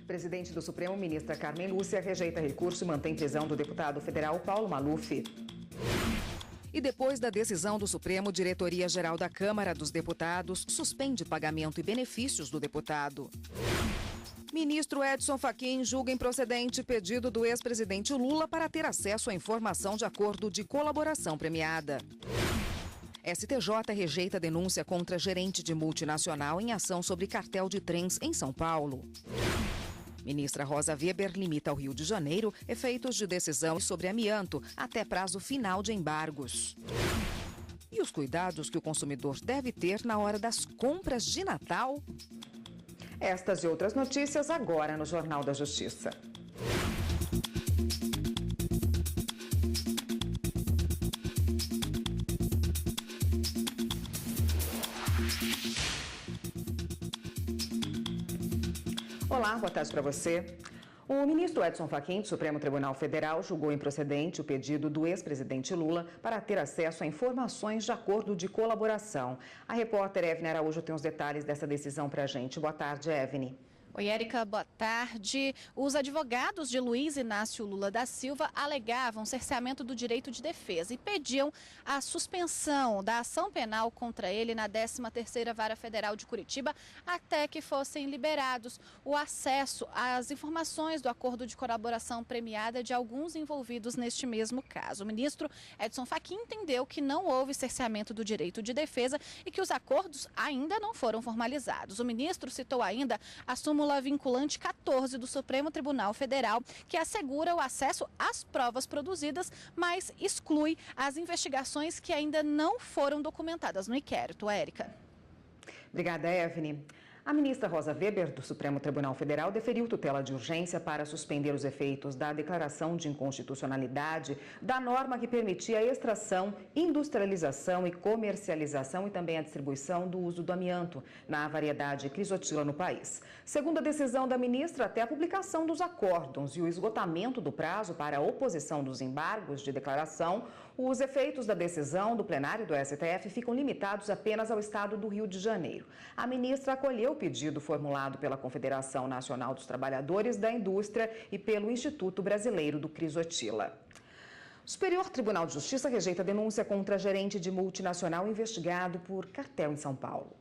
Presidente do Supremo, ministra Carmen Lúcia, rejeita recurso e mantém prisão do deputado federal Paulo Maluf. E depois da decisão do Supremo, Diretoria-Geral da Câmara dos Deputados suspende pagamento e benefícios do deputado. Ministro Edson Fachin julga improcedente pedido do ex-presidente Lula para ter acesso à informação de acordo de colaboração premiada. STJ rejeita denúncia contra gerente de multinacional em ação sobre cartel de trens em São Paulo. Ministra Rosa Weber limita ao Rio de Janeiro efeitos de decisão sobre amianto até prazo final de embargos. E os cuidados que o consumidor deve ter na hora das compras de Natal? Estas e outras notícias agora no Jornal da Justiça. Olá, boa tarde para você. O ministro Edson Fachin, do Supremo Tribunal Federal, julgou improcedente o pedido do ex-presidente Lula para ter acesso a informações de acordo de colaboração. A repórter Evne Araújo tem os detalhes dessa decisão para a gente. Boa tarde, Evne. Oi, Érica, boa tarde. Os advogados de Luiz Inácio Lula da Silva alegavam cerceamento do direito de defesa e pediam a suspensão da ação penal contra ele na 13ª Vara Federal de Curitiba até que fossem liberados o acesso às informações do acordo de colaboração premiada de alguns envolvidos neste mesmo caso. O ministro Edson Fachin entendeu que não houve cerceamento do direito de defesa e que os acordos ainda não foram formalizados. O ministro citou ainda a súmula vinculante 14 do Supremo Tribunal Federal, que assegura o acesso às provas produzidas, mas exclui as investigações que ainda não foram documentadas no inquérito. Érica. Obrigada, Evne. A ministra Rosa Weber, do Supremo Tribunal Federal, deferiu tutela de urgência para suspender os efeitos da declaração de inconstitucionalidade da norma que permitia a extração, industrialização e comercialização e também a distribuição do uso do amianto na variedade crisotila no país. Segundo a decisão da ministra, até a publicação dos acórdons e o esgotamento do prazo para a oposição dos embargos de declaração, os efeitos da decisão do plenário do STF ficam limitados apenas ao estado do Rio de Janeiro. A ministra acolheu o pedido formulado pela Confederação Nacional dos Trabalhadores da Indústria e pelo Instituto Brasileiro do Crisotila. O Superior Tribunal de Justiça rejeita a denúncia contra gerente de multinacional investigado por cartel em São Paulo.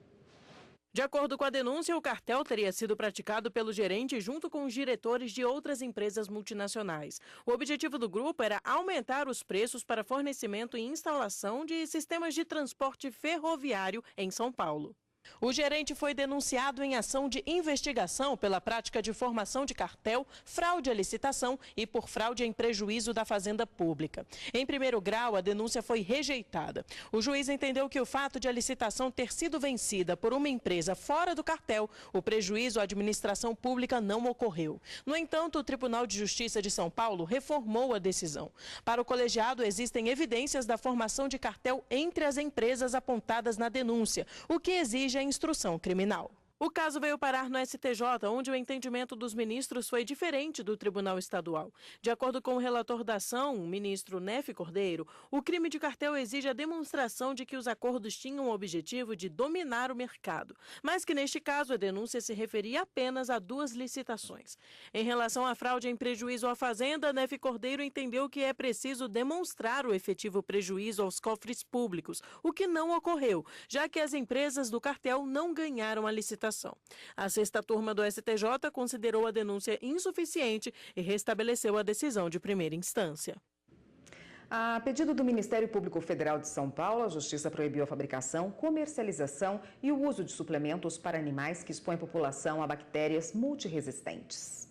De acordo com a denúncia, o cartel teria sido praticado pelo gerente junto com os diretores de outras empresas multinacionais. O objetivo do grupo era aumentar os preços para fornecimento e instalação de sistemas de transporte ferroviário em São Paulo. O gerente foi denunciado em ação de investigação pela prática de formação de cartel, fraude à licitação e por fraude em prejuízo da Fazenda Pública. Em primeiro grau, a denúncia foi rejeitada. O juiz entendeu que o fato de a licitação ter sido vencida por uma empresa fora do cartel, o prejuízo à administração pública não ocorreu. No entanto, o Tribunal de Justiça de São Paulo reformou a decisão. Para o colegiado, existem evidências da formação de cartel entre as empresas apontadas na denúncia, o que exige a instrução criminal. O caso veio parar no STJ, onde o entendimento dos ministros foi diferente do Tribunal Estadual. De acordo com o relator da ação, o ministro Nefe Cordeiro, o crime de cartel exige a demonstração de que os acordos tinham o objetivo de dominar o mercado, mas que neste caso a denúncia se referia apenas a 2 licitações. Em relação à fraude em prejuízo à Fazenda, Nefe Cordeiro entendeu que é preciso demonstrar o efetivo prejuízo aos cofres públicos, o que não ocorreu, já que as empresas do cartel não ganharam a licitação. A 6ª turma do STJ considerou a denúncia insuficiente e restabeleceu a decisão de primeira instância. A pedido do Ministério Público Federal de São Paulo, a Justiça proibiu a fabricação, comercialização e o uso de suplementos para animais que expõem a população a bactérias multiresistentes.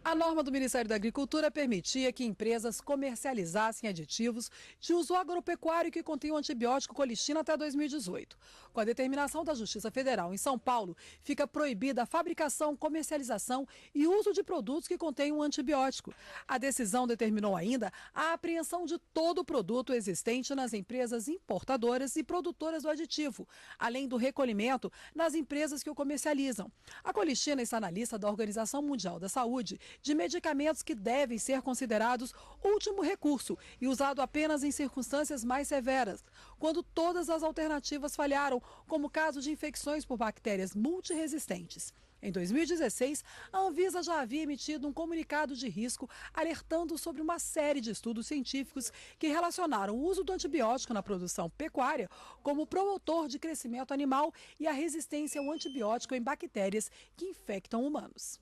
A norma do Ministério da Agricultura permitia que empresas comercializassem aditivos de uso agropecuário que continham antibiótico colistina até 2018. Com a determinação da Justiça Federal em São Paulo, fica proibida a fabricação, comercialização e uso de produtos que contenham antibiótico. A decisão determinou ainda a apreensão de todo o produto existente nas empresas importadoras e produtoras do aditivo, além do recolhimento nas empresas que o comercializam. A colistina está na lista da Organização Mundial da Saúde de medicamentos que devem ser considerados último recurso e usado apenas em circunstâncias mais severas, quando todas as alternativas falharam, como o caso de infecções por bactérias multiresistentes. Em 2016, a Anvisa já havia emitido um comunicado de risco alertando sobre uma série de estudos científicos que relacionaram o uso do antibiótico na produção pecuária como promotor de crescimento animal e a resistência ao antibiótico em bactérias que infectam humanos.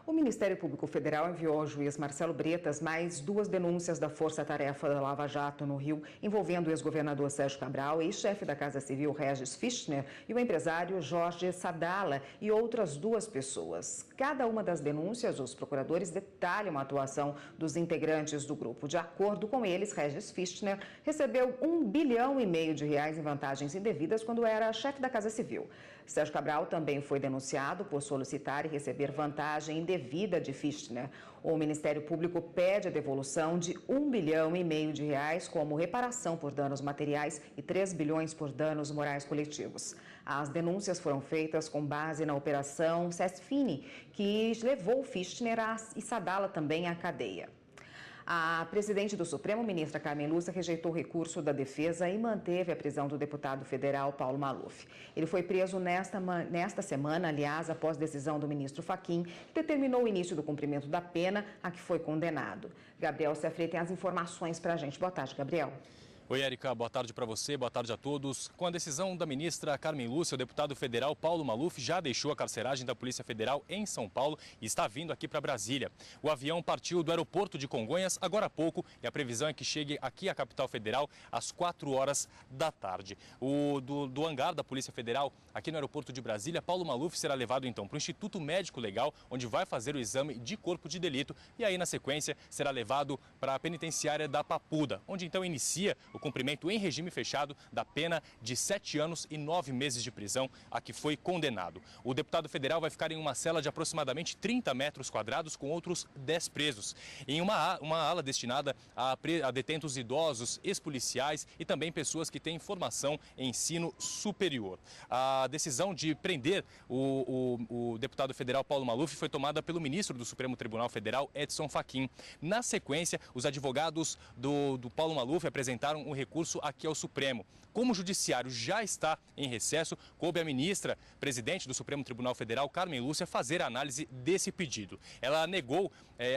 O Ministério Público Federal enviou ao juiz Marcelo Bretas mais 2 denúncias da Força Tarefa da Lava Jato no Rio, envolvendo o ex-governador Sérgio Cabral, ex-chefe da Casa Civil Regis Fichtner e o empresário Jorge Sadala e outras 2 pessoas. Cada uma das denúncias, os procuradores detalham a atuação dos integrantes do grupo. De acordo com eles, Regis Fichtner recebeu R$1,5 bilhão em vantagens indevidas quando era chefe da Casa Civil. Sérgio Cabral também foi denunciado por solicitar e receber vantagem indevida de Fichtner. O Ministério Público pede a devolução de R$1,5 bilhão como reparação por danos materiais e 3 bilhões por danos morais coletivos. As denúncias foram feitas com base na operação Cesfini, que levou Fichtner e Sadala também à cadeia. A presidente do Supremo, ministra Carmen Lúcia, rejeitou o recurso da defesa e manteve a prisão do deputado federal Paulo Maluf. Ele foi preso nesta semana, aliás, após decisão do ministro Fachin, que determinou o início do cumprimento da pena a que foi condenado. Gabriel Sefrey tem as informações para a gente. Boa tarde, Gabriel. Oi, Érica, boa tarde para você, boa tarde a todos. Com a decisão da ministra Carmen Lúcia, o deputado federal Paulo Maluf já deixou a carceragem da Polícia Federal em São Paulo e está vindo aqui para Brasília. O avião partiu do aeroporto de Congonhas agora há pouco e a previsão é que chegue aqui à capital federal às 4 horas da tarde. Do hangar da Polícia Federal, aqui no aeroporto de Brasília, Paulo Maluf será levado então para o Instituto Médico Legal, onde vai fazer o exame de corpo de delito e aí na sequência será levado para a penitenciária da Papuda, onde então inicia o cumprimento em regime fechado da pena de 7 anos e 9 meses de prisão a que foi condenado. O deputado federal vai ficar em uma cela de aproximadamente 30 metros quadrados com outros 10 presos, em uma ala destinada a detentos idosos, ex-policiais e também pessoas que têm formação em ensino superior. A decisão de prender o deputado federal Paulo Maluf foi tomada pelo ministro do Supremo Tribunal Federal, Edson Fachin. Na sequência, os advogados do Paulo Maluf apresentaram um recurso aqui ao Supremo. Como o judiciário já está em recesso, coube à ministra, presidente do Supremo Tribunal Federal, Carmen Lúcia, fazer a análise desse pedido. Ela negou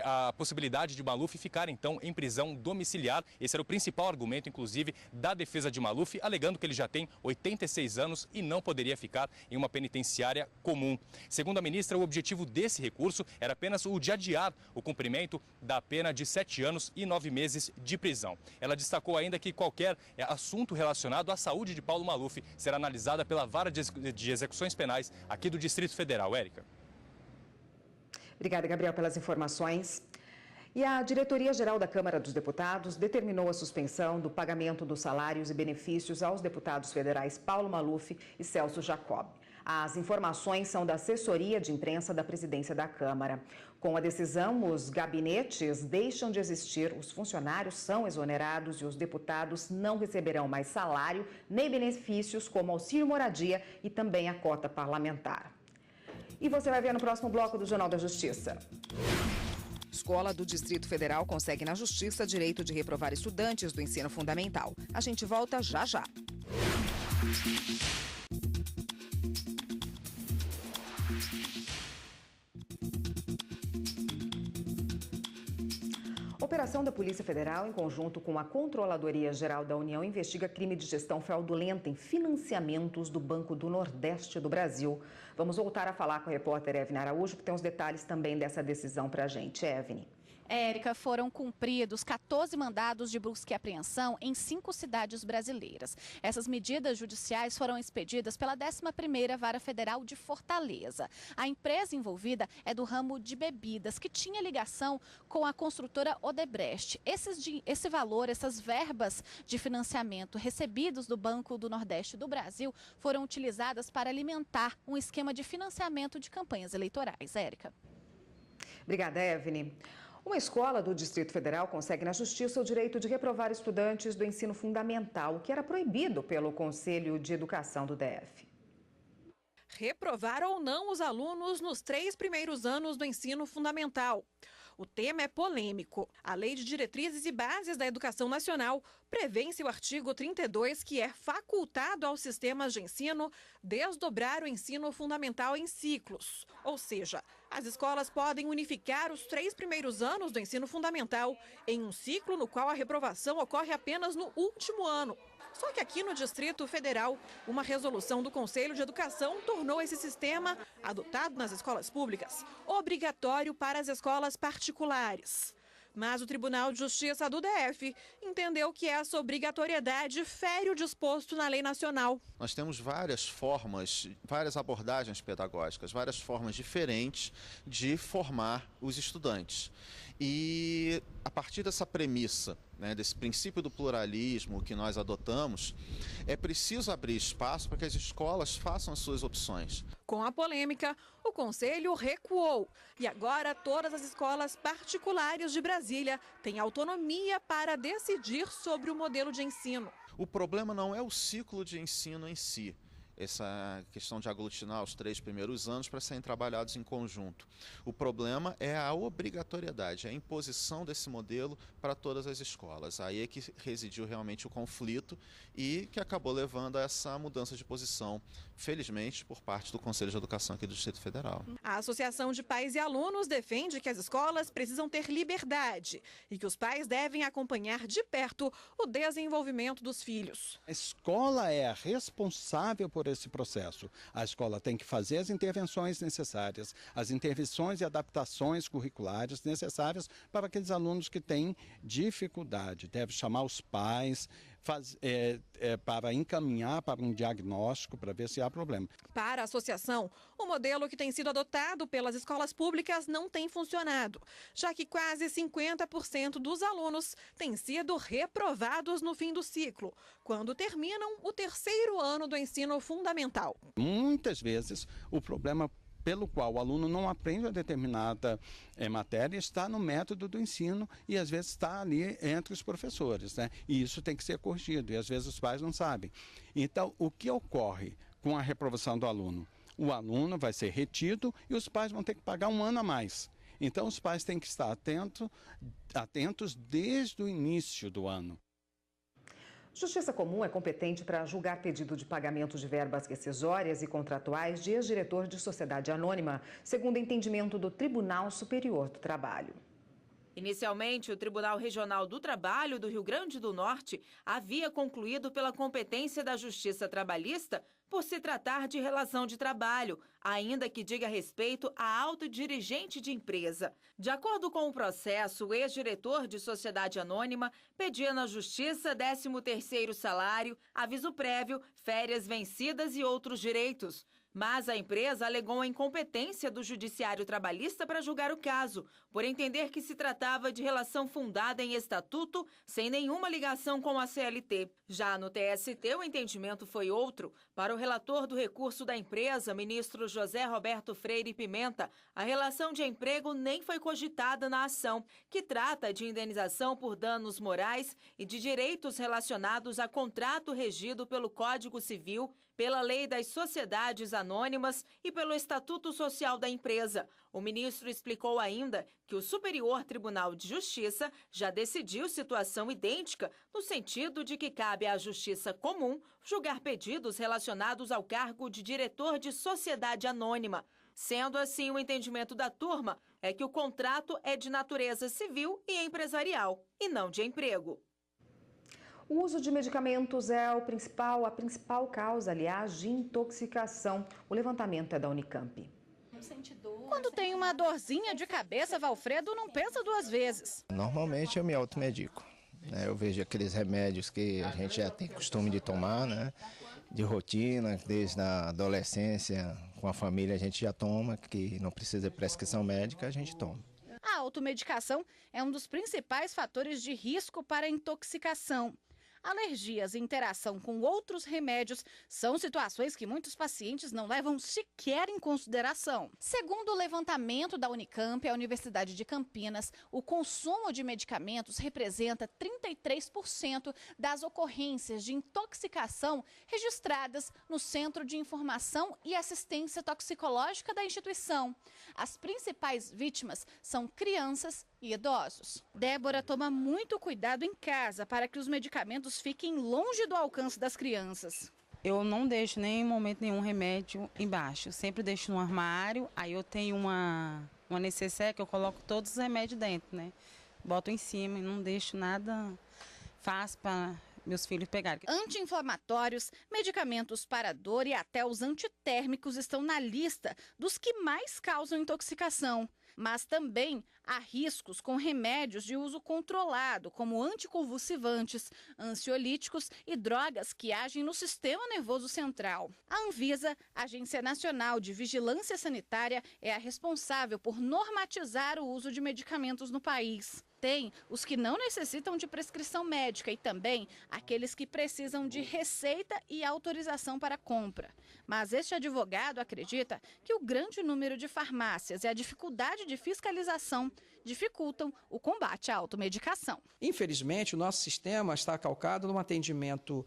a possibilidade de Maluf ficar, então, em prisão domiciliar. Esse era o principal argumento, inclusive, da defesa de Maluf, alegando que ele já tem 86 anos e não poderia ficar em uma penitenciária comum. Segundo a ministra, o objetivo desse recurso era apenas o de adiar o cumprimento da pena de 7 anos e 9 meses de prisão. Ela destacou ainda que qualquer assunto relacionado à saúde de Paulo Maluf será analisada pela Vara de Execuções Penais aqui do Distrito Federal. Érica. Obrigada, Gabriel, pelas informações. E a Diretoria-Geral da Câmara dos Deputados determinou a suspensão do pagamento dos salários e benefícios aos deputados federais Paulo Maluf e Celso Jacob. As informações são da assessoria de imprensa da presidência da Câmara. Com a decisão, os gabinetes deixam de existir, os funcionários são exonerados e os deputados não receberão mais salário nem benefícios como auxílio moradia e também a cota parlamentar. E você vai ver no próximo bloco do Jornal da Justiça. Escola do Distrito Federal consegue na Justiça direito de reprovar estudantes do ensino fundamental. A gente volta já já. A operação da Polícia Federal, em conjunto com a Controladoria Geral da União, investiga crime de gestão fraudulenta em financiamentos do Banco do Nordeste do Brasil. Vamos voltar a falar com a repórter Evne Araújo, que tem os detalhes também dessa decisão para a gente. Evne. Érica, foram cumpridos 14 mandados de busca e apreensão em 5 cidades brasileiras. Essas medidas judiciais foram expedidas pela 11ª Vara Federal de Fortaleza. A empresa envolvida é do ramo de bebidas, que tinha ligação com a construtora Odebrecht. Esse valor, essas verbas de financiamento recebidos do Banco do Nordeste do Brasil foram utilizadas para alimentar um esquema de financiamento de campanhas eleitorais. Érica. Obrigada, Evne. Uma escola do Distrito Federal consegue na Justiça o direito de reprovar estudantes do ensino fundamental, que era proibido pelo Conselho de Educação do DF. Reprovar ou não os alunos nos 3 primeiros anos do ensino fundamental. O tema é polêmico. A Lei de Diretrizes e Bases da Educação Nacional prevê em seu artigo 32 que é facultado aos sistemas de ensino desdobrar o ensino fundamental em ciclos. Ou seja, as escolas podem unificar os 3 primeiros anos do ensino fundamental em um ciclo no qual a reprovação ocorre apenas no último ano. Só que aqui no Distrito Federal, uma resolução do Conselho de Educação tornou esse sistema, adotado nas escolas públicas, obrigatório para as escolas particulares. Mas o Tribunal de Justiça do DF entendeu que essa obrigatoriedade fere o disposto na lei nacional. Nós temos várias formas, várias abordagens pedagógicas, várias formas diferentes de formar os estudantes. E a partir dessa premissa, desse princípio do pluralismo que nós adotamos, é preciso abrir espaço para que as escolas façam as suas opções. Com a polêmica, o Conselho recuou e agora todas as escolas particulares de Brasília têm autonomia para decidir sobre o modelo de ensino. O problema não é o ciclo de ensino em si. Essa questão de aglutinar os 3 primeiros anos para serem trabalhados em conjunto. O problema é a obrigatoriedade, a imposição desse modelo para todas as escolas. Aí é que residiu realmente o conflito e que acabou levando a essa mudança de posição, felizmente, por parte do Conselho de Educação aqui do Distrito Federal. A Associação de Pais e Alunos defende que as escolas precisam ter liberdade e que os pais devem acompanhar de perto o desenvolvimento dos filhos. A escola é a responsável por esse processo. A escola tem que fazer as intervenções necessárias, as intervenções e adaptações curriculares necessárias para aqueles alunos que têm dificuldade. Deve chamar os pais para encaminhar para um diagnóstico para ver se há problema. Para a associação, o modelo que tem sido adotado pelas escolas públicas não tem funcionado, já que quase 50% dos alunos têm sido reprovados no fim do ciclo, quando terminam o 3º ano do ensino fundamental. Muitas vezes o problema pelo qual o aluno não aprende uma determinada matéria está no método do ensino e às vezes está ali entre os professores, E isso tem que ser corrigido e às vezes os pais não sabem. Então, o que ocorre com a reprovação do aluno? O aluno vai ser retido e os pais vão ter que pagar 1 ano a mais. Então, os pais têm que estar atentos desde o início do ano. Justiça Comum é competente para julgar pedido de pagamento de verbas rescisórias e contratuais de ex-diretor de sociedade anônima, segundo entendimento do Tribunal Superior do Trabalho. Inicialmente, o Tribunal Regional do Trabalho do Rio Grande do Norte havia concluído pela competência da Justiça Trabalhista por se tratar de relação de trabalho, ainda que diga respeito a alto dirigente de empresa. De acordo com o processo, o ex-diretor de sociedade anônima pedia na Justiça 13º salário, aviso prévio, férias vencidas e outros direitos. Mas a empresa alegou a incompetência do Judiciário Trabalhista para julgar o caso, por entender que se tratava de relação fundada em estatuto, sem nenhuma ligação com a CLT. Já no TST, o entendimento foi outro. Para o relator do recurso da empresa, ministro José Roberto Freire Pimenta, a relação de emprego nem foi cogitada na ação, que trata de indenização por danos morais e de direitos relacionados a contrato regido pelo Código Civil, pela Lei das Sociedades Anônimas e pelo Estatuto Social da empresa. O ministro explicou ainda que o Superior Tribunal de Justiça já decidiu situação idêntica, no sentido de que cabe à Justiça Comum julgar pedidos relacionados ao cargo de diretor de sociedade anônima. Sendo assim, o entendimento da turma é que o contrato é de natureza civil e empresarial, e não de emprego. O uso de medicamentos é a principal causa, aliás, de intoxicação. O levantamento é da Unicamp. Quando tem uma dorzinha de cabeça, Valfredo não pensa 2 vezes. Normalmente eu me automedico. Eu vejo aqueles remédios que a gente já tem costume de tomar, de rotina, desde a adolescência, com a família a gente já toma, que não precisa de prescrição médica, a gente toma. A automedicação é um dos principais fatores de risco para a intoxicação. alergias e interação com outros remédios são situações que muitos pacientes não levam sequer em consideração. Segundo o levantamento da Unicamp, a Universidade de Campinas, o consumo de medicamentos representa 33% das ocorrências de intoxicação registradas no Centro de Informação e Assistência Toxicológica da instituição. As principais vítimas são crianças e idosos. Débora toma muito cuidado em casa para que os medicamentos fiquem longe do alcance das crianças. Eu não deixo nem em momento nenhum remédio embaixo, eu sempre deixo no armário, aí eu tenho uma necessaire que eu coloco todos os remédios dentro, né? Boto em cima e não deixo nada fácil para meus filhos pegarem. Anti-inflamatórios, medicamentos para dor e até os antitérmicos estão na lista dos que mais causam intoxicação. Mas também há riscos com remédios de uso controlado, como anticonvulsivantes, ansiolíticos e drogas que agem no sistema nervoso central. A Anvisa, Agência Nacional de Vigilância Sanitária, é a responsável por normatizar o uso de medicamentos no país. Tem os que não necessitam de prescrição médica e também aqueles que precisam de receita e autorização para compra. Mas este advogado acredita que o grande número de farmácias e a dificuldade de fiscalização dificultam o combate à automedicação. Infelizmente, o nosso sistema está calcado num atendimento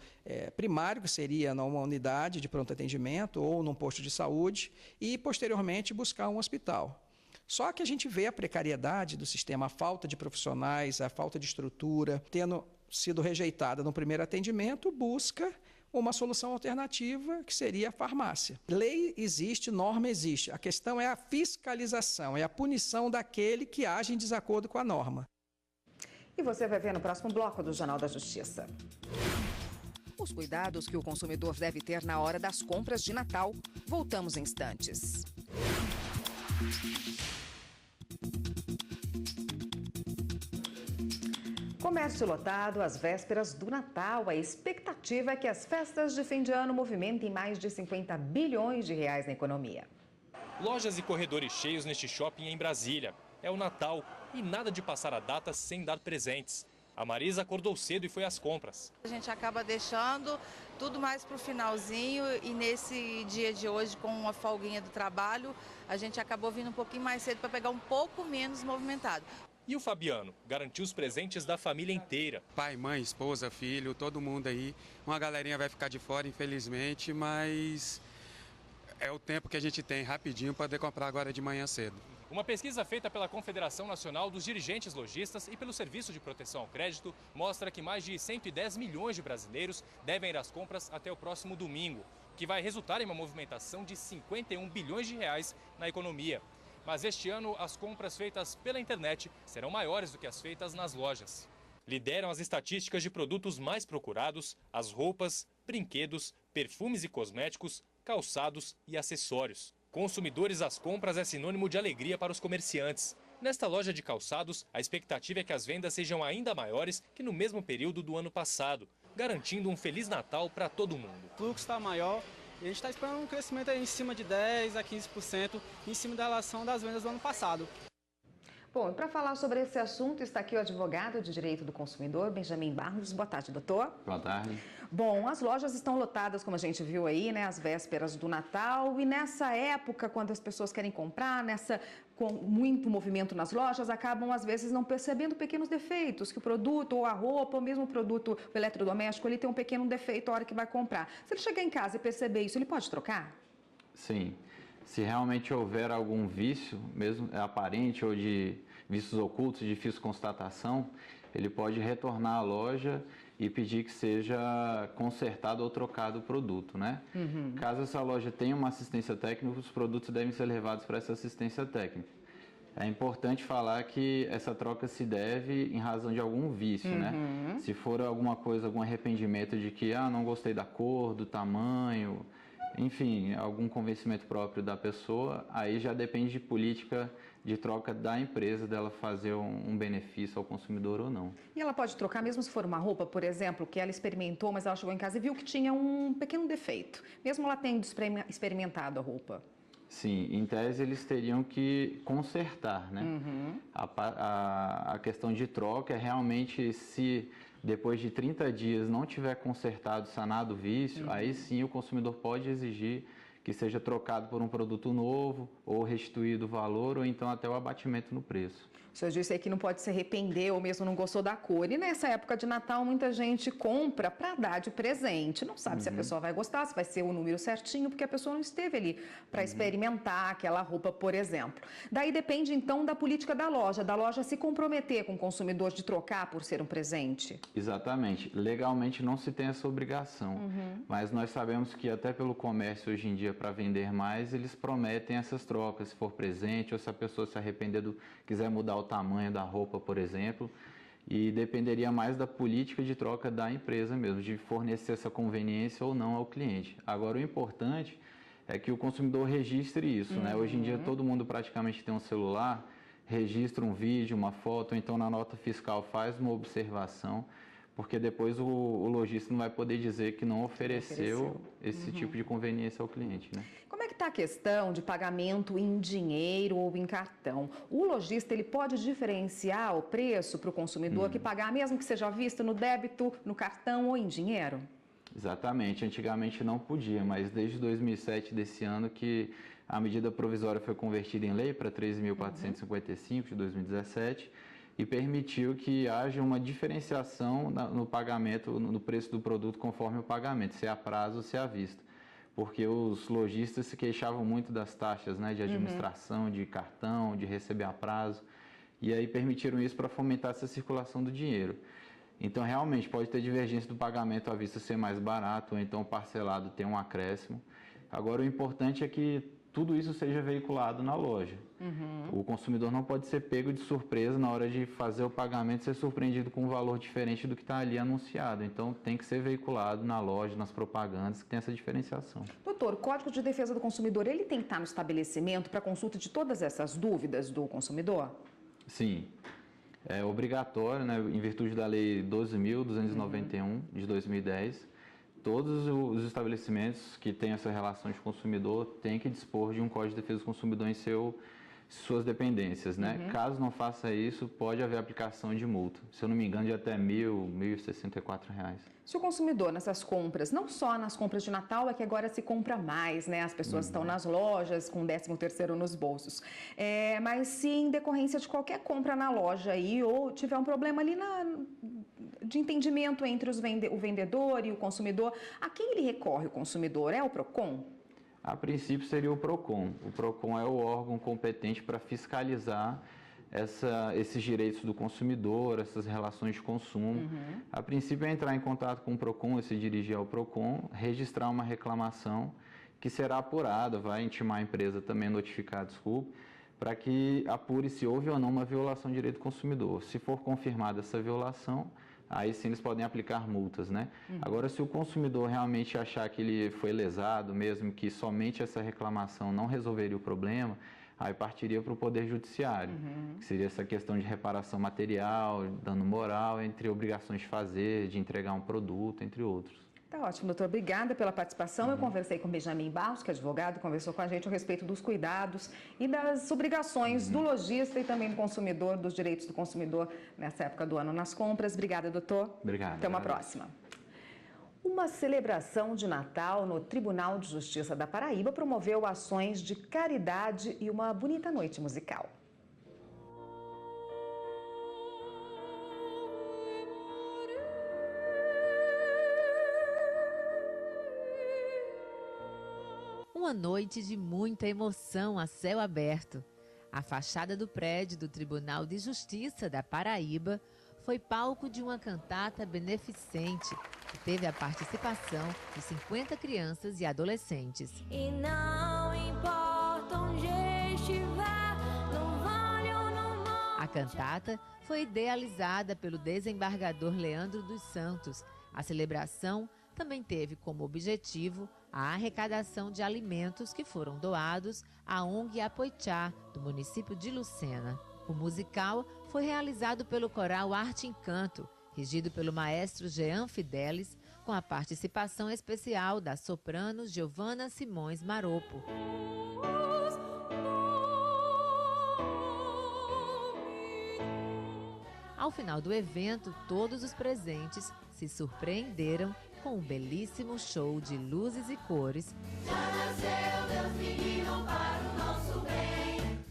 primário, que seria numa unidade de pronto atendimento ou num posto de saúde, e posteriormente buscar um hospital. Só que a gente vê a precariedade do sistema, a falta de profissionais, a falta de estrutura, tendo sido rejeitada no primeiro atendimento, busca uma solução alternativa, que seria a farmácia. Lei existe, norma existe. A questão é a fiscalização, é a punição daquele que age em desacordo com a norma. E você vai ver no próximo bloco do Jornal da Justiça. Os cuidados que o consumidor deve ter na hora das compras de Natal. Voltamos em instantes. Comércio lotado às vésperas do Natal. A expectativa é que as festas de fim de ano movimentem mais de 50 bilhões de reais na economia. Lojas e corredores cheios neste shopping em Brasília. É o Natal e nada de passar a data sem dar presentes. A Marisa acordou cedo e foi às compras. A gente acaba deixando tudo mais para o finalzinho e nesse dia de hoje, com uma folguinha do trabalho, a gente acabou vindo um pouquinho mais cedo para pegar um pouco menos movimentado. E o Fabiano garantiu os presentes da família inteira. Pai, mãe, esposa, filho, todo mundo aí. Uma galerinha vai ficar de fora, infelizmente, mas é o tempo que a gente tem rapidinho para poder comprar agora de manhã cedo. Uma pesquisa feita pela Confederação Nacional dos Dirigentes Lojistas e pelo Serviço de Proteção ao Crédito mostra que mais de 110 milhões de brasileiros devem ir às compras até o próximo domingo, o que vai resultar em uma movimentação de 51 bilhões de reais na economia. Mas este ano, as compras feitas pela internet serão maiores do que as feitas nas lojas. Lideram as estatísticas de produtos mais procurados, as roupas, brinquedos, perfumes e cosméticos, calçados e acessórios. Consumidores às compras é sinônimo de alegria para os comerciantes. Nesta loja de calçados, a expectativa é que as vendas sejam ainda maiores que no mesmo período do ano passado, garantindo um Feliz Natal para todo mundo. O fluxo está maior. E a gente está esperando um crescimento aí em cima de 10% a 15% em cima da relação das vendas do ano passado. Bom, e para falar sobre esse assunto, está aqui o advogado de Direito do Consumidor, Benjamin Barros. Boa tarde, doutor. Boa tarde. Bom, as lojas estão lotadas, como a gente viu aí, né, às vésperas do Natal. E nessa época, quando as pessoas querem comprar, com muito movimento nas lojas, acabam, às vezes, não percebendo pequenos defeitos, que o produto, ou a roupa, ou mesmo o produto o eletrodoméstico, ele tem um pequeno defeito a hora que vai comprar. Se ele chegar em casa e perceber isso, ele pode trocar? Sim. Se realmente houver algum vício, mesmo aparente ou de vícios ocultos, de difícil constatação, ele pode retornar à loja e pedir que seja consertado ou trocado o produto, né? Uhum. Caso essa loja tenha uma assistência técnica, os produtos devem ser levados para essa assistência técnica. É importante falar que essa troca se deve em razão de algum vício, né? Se for alguma coisa, algum arrependimento de que, não gostei da cor, do tamanho, enfim, algum convencimento próprio da pessoa, aí já depende de política de troca da empresa, dela fazer um benefício ao consumidor ou não. E ela pode trocar mesmo se for uma roupa, por exemplo, que ela experimentou, mas ela chegou em casa e viu que tinha um pequeno defeito, mesmo ela tendo experimentado a roupa? Sim, em tese eles teriam que consertar, né? A questão de troca é realmente se depois de 30 dias não tiver consertado, sanado o vício, aí sim o consumidor pode exigir que seja trocado por um produto novo, ou restituído o valor, ou então até o abatimento no preço. O senhor disse aí que não pode se arrepender ou mesmo não gostou da cor. E nessa época de Natal, muita gente compra para dar de presente. Não sabe se a pessoa vai gostar, se vai ser o número certinho, porque a pessoa não esteve ali para experimentar aquela roupa, por exemplo. Daí depende, então, da política da loja se comprometer com o consumidor de trocar por ser um presente. Exatamente. Legalmente não se tem essa obrigação, mas nós sabemos que até pelo comércio hoje em dia, para vender mais, eles prometem essas trocas, se for presente ou se a pessoa se arrepender quiser mudar o tamanho da roupa, por exemplo, e dependeria mais da política de troca da empresa mesmo, de fornecer essa conveniência ou não ao cliente. Agora, o importante é que o consumidor registre isso, né? Hoje em dia todo mundo praticamente tem um celular, registra um vídeo, uma foto, ou então na nota fiscal faz uma observação, porque depois o lojista não vai poder dizer que não ofereceu esse tipo de conveniência ao cliente, né? Como é que está a questão de pagamento em dinheiro ou em cartão? O lojista ele pode diferenciar o preço para o consumidor que pagar, mesmo que seja visto no débito, no cartão ou em dinheiro? Exatamente. Antigamente não podia, mas desde 2007 desse ano que a medida provisória foi convertida em lei para 13.455 de 2017, e permitiu que haja uma diferenciação no pagamento, no preço do produto conforme o pagamento, se é a prazo ou se é à vista. Porque os lojistas se queixavam muito das taxas, né, de administração, de cartão, de receber a prazo, e aí permitiram isso para fomentar essa circulação do dinheiro. Então, realmente, pode ter divergência do pagamento à vista ser mais barato, ou então parcelado ter um acréscimo. Agora, o importante é que tudo isso seja veiculado na loja. O consumidor não pode ser pego de surpresa na hora de fazer o pagamento, ser surpreendido com um valor diferente do que está ali anunciado. Então, tem que ser veiculado na loja, nas propagandas, que tem essa diferenciação. Doutor, o Código de Defesa do Consumidor, ele tem que estar no estabelecimento para consulta de todas essas dúvidas do consumidor? Sim. É obrigatório, né, em virtude da Lei 12.291 de 2010, todos os estabelecimentos que têm essa relação de consumidor têm que dispor de um Código de Defesa do Consumidor em suas dependências, né? Caso não faça isso, pode haver aplicação de multa. Se eu não me engano, de até R$ 1.064. Se o consumidor nessas compras, não só nas compras de Natal, é que agora se compra mais, né? As pessoas estão nas lojas com o 13º nos bolsos. Mas se em decorrência de qualquer compra na loja aí, ou tiver um problema ali de entendimento entre o vendedor e o consumidor, a quem ele recorre o consumidor? É o PROCON? A princípio seria o PROCON. O PROCON é o órgão competente para fiscalizar esses direitos do consumidor, essas relações de consumo. A princípio é entrar em contato com o PROCON, se dirigir ao PROCON, registrar uma reclamação que será apurada, vai intimar a empresa também a notificar, para que apure se houve ou não uma violação do direito do consumidor. Se for confirmada essa violação, aí sim eles podem aplicar multas, né? Agora, se o consumidor realmente achar que ele foi lesado, mesmo que somente essa reclamação não resolveria o problema, aí partiria para o Poder Judiciário, que seria essa questão de reparação material, dano moral, entre obrigações de fazer, de entregar um produto, entre outros. Tá ótimo, doutor. Obrigada pela participação. Eu conversei com Benjamin Barros, que é advogado, conversou com a gente a respeito dos cuidados e das obrigações do lojista e também do consumidor, dos direitos do consumidor nessa época do ano nas compras. Obrigada, doutor. Obrigado. Até uma próxima. Uma celebração de Natal no Tribunal de Justiça da Paraíba promoveu ações de caridade e uma bonita noite musical. Uma noite de muita emoção a céu aberto. A fachada do prédio do Tribunal de Justiça da Paraíba foi palco de uma cantata beneficente que teve a participação de 50 crianças e adolescentes. E não importa onde estiver, não vale ou não morre. A cantata foi idealizada pelo desembargador Leandro dos Santos. A celebração também teve como objetivo a arrecadação de alimentos que foram doados à ONG Apoichá, do município de Lucena. O musical foi realizado pelo coral Arte Encanto, regido pelo maestro Jean Fidelis, com a participação especial da soprano Giovana Simões Maropo. Ao final do evento, todos os presentes se surpreenderam com um belíssimo show de luzes e cores. Já nasceu Deus menino para o nosso bem.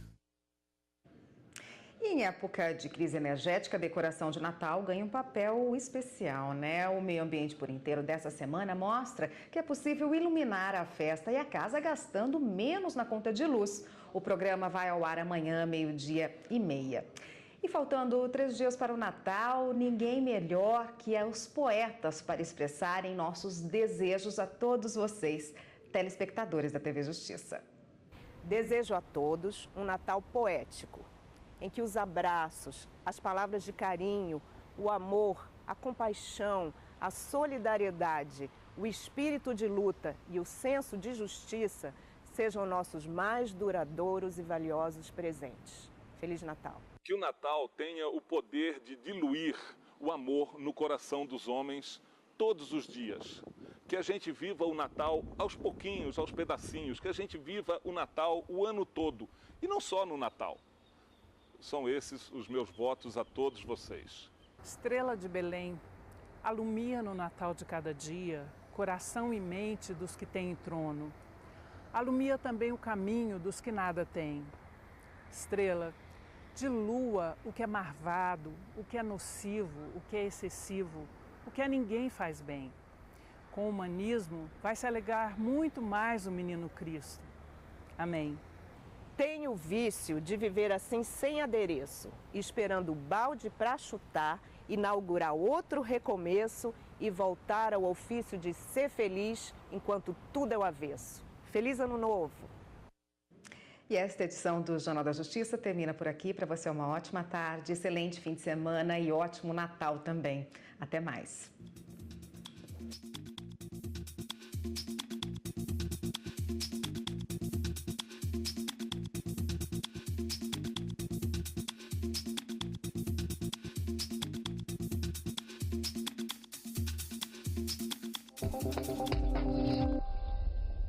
E em época de crise energética, a decoração de Natal ganha um papel especial, né? O Meio Ambiente por Inteiro dessa semana mostra que é possível iluminar a festa e a casa gastando menos na conta de luz. O programa vai ao ar amanhã, 12h30. E faltando 3 dias para o Natal, ninguém melhor que os poetas para expressarem nossos desejos a todos vocês, telespectadores da TV Justiça. Desejo a todos um Natal poético, em que os abraços, as palavras de carinho, o amor, a compaixão, a solidariedade, o espírito de luta e o senso de justiça sejam nossos mais duradouros e valiosos presentes. Feliz Natal! Que o Natal tenha o poder de diluir o amor no coração dos homens todos os dias. Que a gente viva o Natal aos pouquinhos, aos pedacinhos, que a gente viva o Natal o ano todo e não só no Natal. São esses os meus votos a todos vocês. Estrela de Belém, alumia no Natal de cada dia, coração e mente dos que têm trono. Alumia também o caminho dos que nada têm. Estrela, dilua o que é marvado, o que é nocivo, o que é excessivo, o que a ninguém faz bem. Com o humanismo, vai se alegar muito mais o menino Cristo. Amém. Tenho o vício de viver assim sem adereço, esperando o balde para chutar, inaugurar outro recomeço e voltar ao ofício de ser feliz enquanto tudo é o avesso. Feliz Ano Novo! E esta edição do Jornal da Justiça termina por aqui. Para você, uma ótima tarde, excelente fim de semana e ótimo Natal também. Até mais.